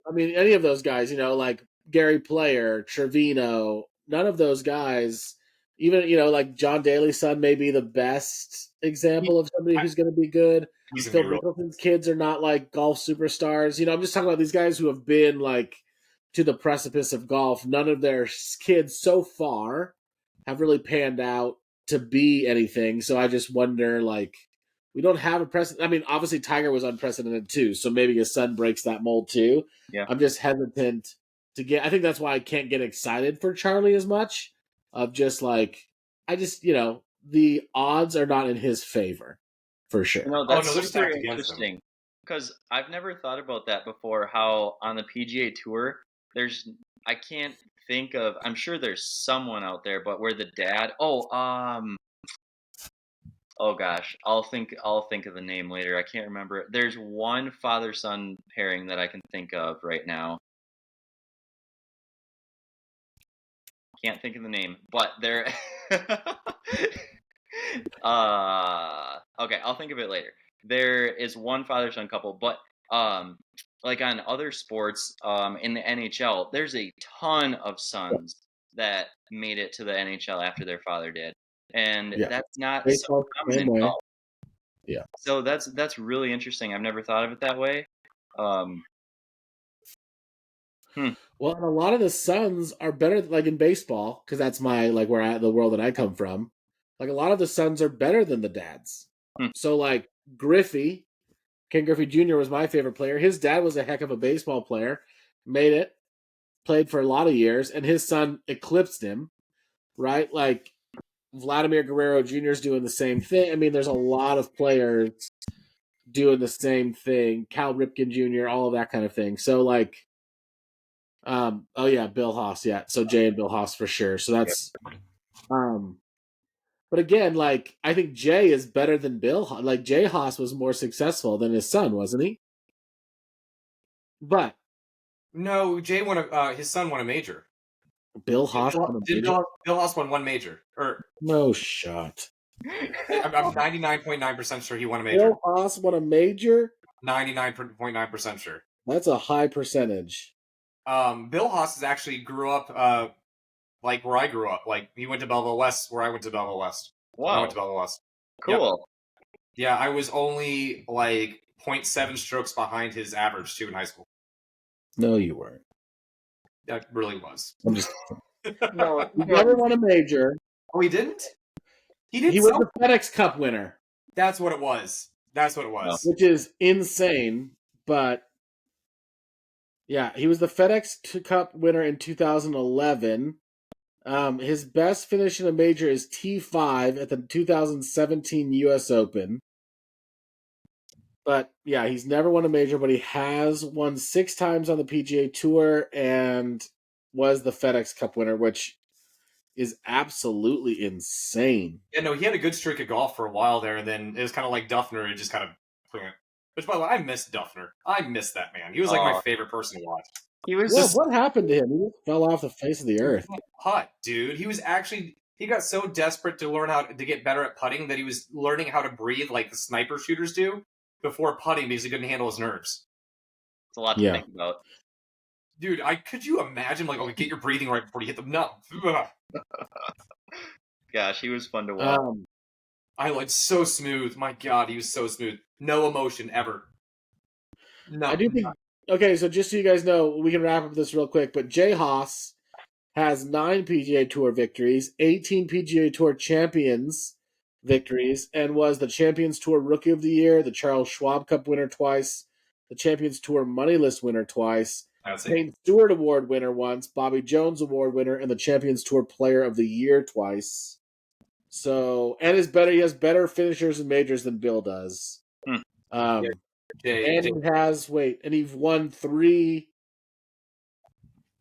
I mean, any of those guys, you know, like Gary Player, Trevino, none of those guys, even, you know, like John Daly's son may be the best example of somebody who's going to be good. Phil Mickelson's kids are not like golf superstars. You know, I'm just talking about these guys who have been like to the precipice of golf. None of their kids so far have really panned out to be anything. So I just wonder, like, we don't have a precedent. I mean, obviously Tiger was unprecedented too, so maybe his son breaks that mold too. Yeah. I'm just hesitant to get. I think that's why I can't get excited for Charlie as much. Of just like, you know, the odds are not in his favor, for sure. You know, that's super interesting because I've never thought about that before. How on the PGA Tour, I can't think of. I'm sure there's someone out there, but where the dad. Oh gosh, I'll think of the name later. I can't remember it. There's one father-son pairing that I can think of right now. Can't think of the name, but they're okay, I'll think of it later. There is one father-son couple, but like on other sports, in the NHL, there's a ton of sons that made it to the NHL after their father did. And that's not so common in golf. Yeah. So that's really interesting. I've never thought of it that way. Well, and a lot of the sons are better, like in baseball, because that's my the world that I come from. Like a lot of the sons are better than the dads. So like Ken Griffey Jr. was my favorite player. His dad was a heck of a baseball player, made it, played for a lot of years, and his son eclipsed him, right? Like Vladimir Guerrero Jr. is doing the same thing. I mean, there's a lot of players doing the same thing. Cal Ripken Jr., all of that kind of thing. So like, Bill Haas, yeah. So Jay and Bill Haas for sure. So that's, but again, like I think Jay is better than Bill. Like Jay Haas was more successful than his son, wasn't he? But no, Jay his son won a major. Bill Haas won a major. Bill Haas won one major. No shot. I'm 99.9% sure he won a major. Bill Haas won a major? 99.9% sure. That's a high percentage. Bill Haas actually grew up like where I grew up. Like he went to Belleville West, where I went to Belleville West. Wow. I went to Belleville West. Cool. Yep. Yeah, I was only like 0.7 strokes behind his average too in high school. No, you weren't. That really was. I'm just no, he never won a major. Oh, he didn't? He was the FedEx Cup winner. That's what it was. Which is insane, but yeah, he was the FedEx Cup winner in 2011. His best finish in a major is T5 at the 2017 U.S. Open. But yeah, he's never won a major, but he has won 6 times on the PGA Tour and was the FedEx Cup winner, which is absolutely insane. Yeah, no, he had a good streak of golf for a while there, and then it was kind of like Duffner. It just kind of, which by the way, I miss Duffner. I miss that man. He was like my favorite person to watch. He was. What happened to him? He just fell off the face of the earth. Hot, dude. He got so desperate to learn how to get better at putting that he was learning how to breathe like the sniper shooters do before putting because he couldn't handle his nerves. It's a lot to think about. Dude, could you imagine get your breathing right before you hit them? No. Gosh, he was fun to watch. So smooth. My God, he was so smooth. No emotion ever. No. I do think. Okay, so just so you guys know, we can wrap up this real quick. But Jay Haas has 9 PGA Tour victories, 18 PGA Tour Champions victories, and was the Champions Tour Rookie of the Year, the Charles Schwab Cup winner twice, the Champions Tour Money List winner twice, Payne Stewart Award winner once, Bobby Jones Award winner, and the Champions Tour Player of the Year twice. So, and he has better finishers in majors than Bill does. He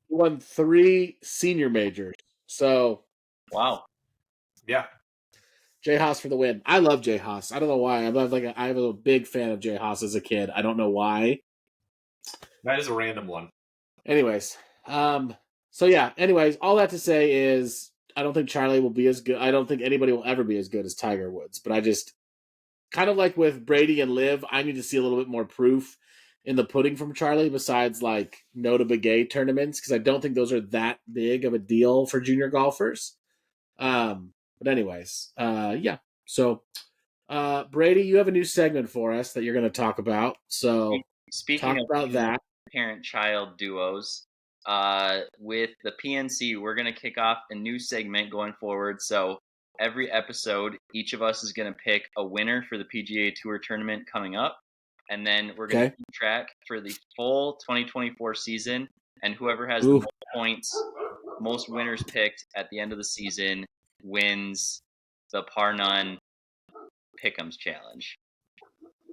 won 3 senior majors. So, wow. Yeah. Jay Haas for the win. I love Jay Haas. I don't know why. I was a big fan of Jay Haas as a kid. I don't know why. That is a random one. Anyways, all that to say is I don't think Charlie will be as good. I don't think anybody will ever be as good as Tiger Woods. But I just, kind of like with Brady and LIV, I need to see a little bit more proof in the pudding from Charlie besides like notable gay tournaments because I don't think those are that big of a deal for junior golfers. But anyways, yeah. So, Brady, you have a new segment for us that you're going to talk about. So, speaking of that, parent-child duos, with the PNC, we're going to kick off a new segment going forward. So, every episode, each of us is going to pick a winner for the PGA Tour tournament coming up. And then we're going to keep track for the full 2024 season. And whoever has the most points, most winners picked at the end of the season wins the Par None Pick'ems Challenge.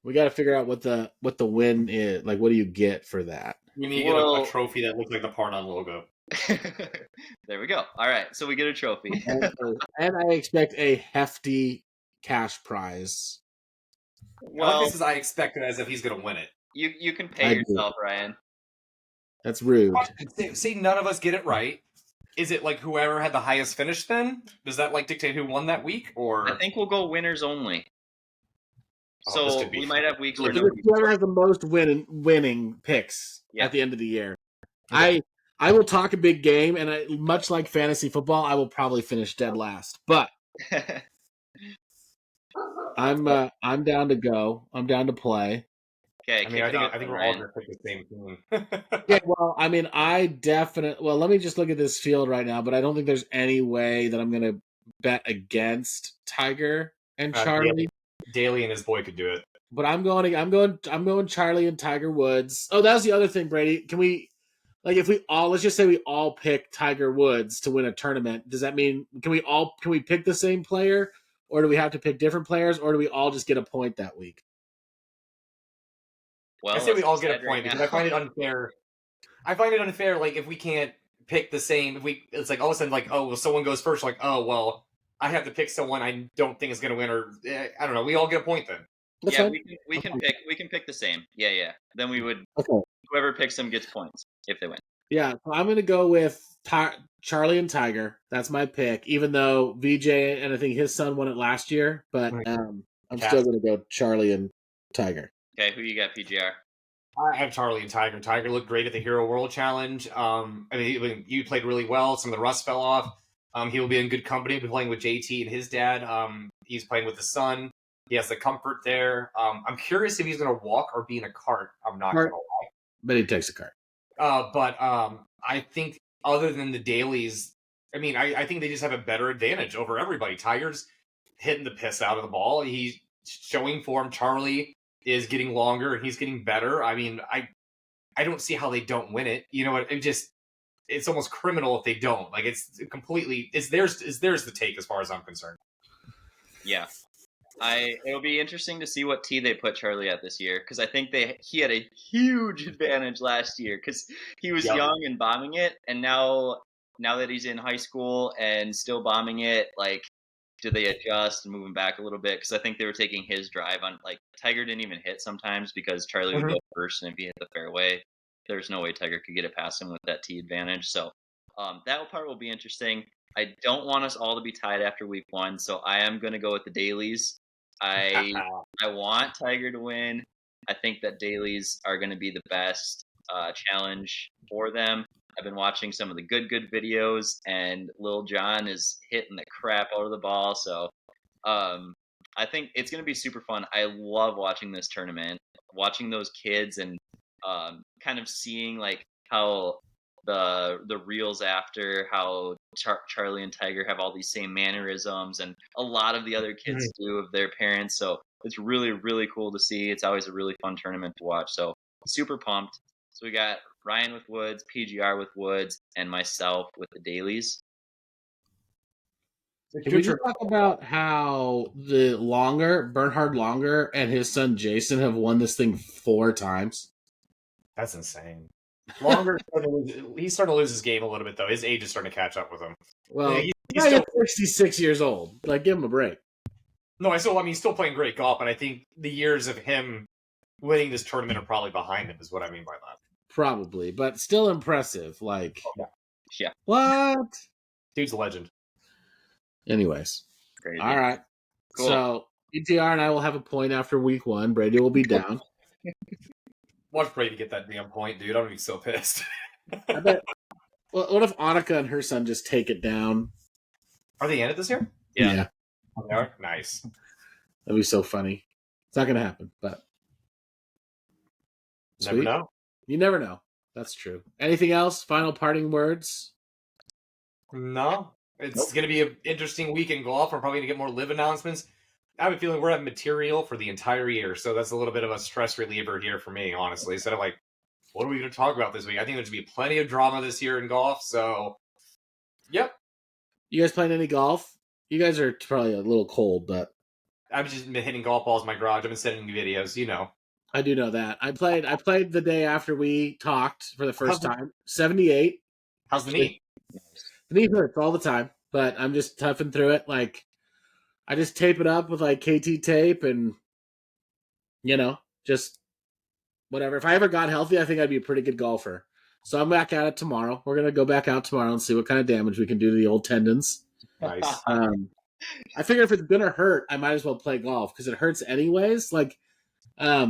We got to figure out what the win is. Like, what do you get for that? We need to get a trophy that looks like the Parnon logo. There we go. All right, so we get a trophy. And I expect a hefty cash prize. Well, this is I expect it as if he's going to win it. You can pay yourself, Ryan. That's rude. See, none of us get it right. Is it like whoever had the highest finish then? Does that like dictate who won that week? Or I think we'll go winners only. So we might have weeks where whoever has the most winning picks at the end of the year. Okay. I will talk a big game, and much like fantasy football, I will probably finish dead last. But I'm down to go. I'm down to play. Okay, I think we're all going to pick the same team. Yeah, well, I mean, let me just look at this field right now, but I don't think there's any way that I'm going to bet against Tiger and Charlie. Daly and his boy could do it. But I'm going Charlie and Tiger Woods. Oh, that was the other thing, Brady. Can we, like, let's just say we all pick Tiger Woods to win a tournament. Does that mean, can we pick the same player, or do we have to pick different players, or do we all just get a point that week? Well, I say we all get a point because I find it unfair. Like, if we can't pick the same, it's like all of a sudden, like, oh, well, someone goes first, like, oh, well, I have to pick someone I don't think is going to win, or I don't know. We all get a point then. Yeah, we can pick the same. Yeah. Then we would whoever picks them gets points if they win. Yeah, so I'm going to go with Charlie and Tiger. That's my pick. Even though VJ and I think his son won it last year, but I'm still going to go Charlie and Tiger. Okay, who you got, PGR? I have Charlie and Tiger. Tiger looked great at the Hero World Challenge. You played really well. Some of the rust fell off. He will be in good company. He'll be playing with JT and his dad. He's playing with his son. He has the comfort there. I'm curious if he's going to walk or be in a cart. I'm not going to lie. But he takes a cart. But I think other than the dailies, I think they just have a better advantage over everybody. Tiger's hitting the piss out of the ball. He's showing form. Charlie is getting longer and he's getting better. I don't see how they don't win it. You know what? It's almost criminal if they don't. Like, it's theirs the take as far as I'm concerned. Yeah. It'll be interesting to see what tee they put Charlie at this year, because I think he had a huge advantage last year because he was young and bombing it, and now that he's in high school and still bombing it, like, do they adjust and move him back a little bit? Because I think they were taking his drive on, like, Tiger didn't even hit sometimes because Charlie would go first, and if he hit the fairway, there's no way Tiger could get it past him with that tee advantage. So that part will be interesting. I don't want us all to be tied after week one, so I am going to go with the dailies. I want Tiger to win. I think that dailies are going to be the best challenge for them. I've been watching some of the good videos, and Lil Jon is hitting the crap out of the ball. So I think it's going to be super fun. I love watching this tournament, watching those kids, and kind of seeing like how the reels after how Charlie and Tiger have all these same mannerisms, and a lot of the other kids do of their parents. So it's really, really cool to see. It's always a really fun tournament to watch. So super pumped. So we got Ryan with Woods, PGR with Woods, and myself with the dailies. Can we just talk about how Bernhard Longer and his son Jason have won this thing 4 times? That's insane. Longer, he's starting to lose his game a little bit, though. His age is starting to catch up with him. Well, he's still 66 years old. Like, give him a break. No, he's still playing great golf, and I think the years of him winning this tournament are probably behind him, is what I mean by that. Probably, but still impressive. Like, yeah. What? Dude's a legend. Anyways. Crazy. All right. Cool. So, ETR and I will have a point after week 1. Brady will be down. Watch Brady get that damn point, dude. I'm going to be so pissed. I bet. Well, what if Annika and her son just take it down? Are they in it this year? Yeah. Oh, they are? Nice. That'd be so funny. It's not going to happen, but. Never know. You never know. That's true. Anything else? Final parting words? No. It's going to be an interesting week in golf. We're probably going to get more LIV announcements. I have a feeling we're having material for the entire year, so that's a little bit of a stress reliever here for me, honestly. Instead of like, what are we going to talk about this week? I think there's going to be plenty of drama this year in golf, so, yep. You guys playing any golf? You guys are probably a little cold, but... I've just been hitting golf balls in my garage. I've been sending you videos, you know. I do know that. I played the day after we talked for the first time. 78. How's the knee? The knee hurts all the time, but I'm just toughing through it. Like, I just tape it up with like KT tape and, just whatever. If I ever got healthy, I think I'd be a pretty good golfer. So I'm back at it tomorrow. We're going to go back out tomorrow and see what kind of damage we can do to the old tendons. Nice. I figure if it's going to hurt, I might as well play golf because it hurts anyways. Like, I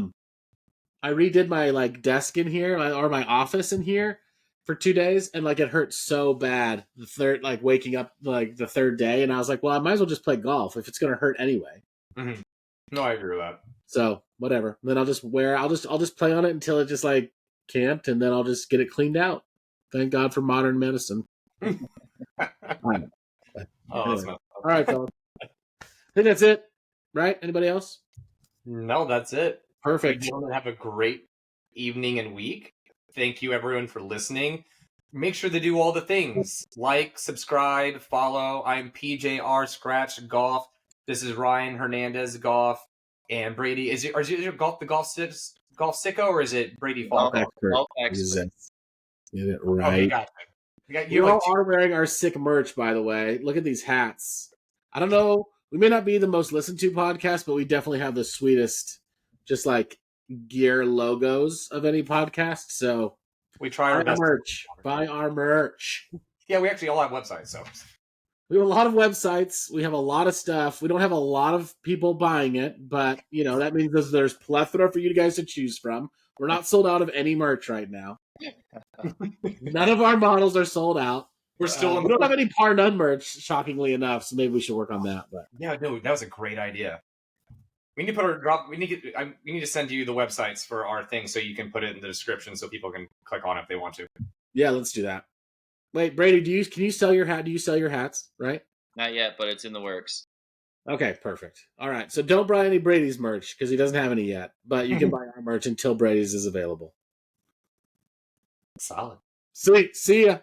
redid my like desk in here or my office in here for 2 days, and like it hurt so bad waking up like the third day, and I was like, well, I might as well just play golf if it's going to hurt anyway. Mm-hmm. No, I agree with that. So whatever. Then I'll just play on it until it just like can't, and then I'll just get it cleaned out. Thank God for modern medicine. Anyway. All right, fellas. I think that's it, right? Anybody else? No, that's it. Perfect. Have a great evening and week. Thank you, everyone, for listening. Make sure to do all the things. Like, subscribe, follow. I'm PJR Scratch Golf. This is Ryan Hernandez Golf. And Brady, is your golf sicko, or is it Brady Fall? Golf expert. Get it right. Okay, got it. You all are wearing our sick merch, by the way. Look at these hats. I don't know. We may not be the most listened to podcast, but we definitely have the sweetest, just like gear logos of any podcast. So we try our best. Buy our merch. Yeah, we actually all have websites, so we have a lot of websites. We have a lot of stuff. We don't have a lot of people buying it, but that means there's plethora for you guys to choose from. We're not sold out of any merch right now. None of our models are sold out. We're still. We don't have any par none merch, shockingly enough. So maybe we should work on that. But yeah, no, that was a great idea. We need to put our drop. We need to send you the websites for our thing so you can put it in the description so people can click on it if they want to. Yeah, let's do that. Wait, Brady, can you sell your hat? Do you sell your hats? Right? Not yet, but it's in the works. Okay, perfect. All right, so don't buy any Brady's merch because he doesn't have any yet. But you can buy our merch until Brady's is available. Solid. Sweet. See ya.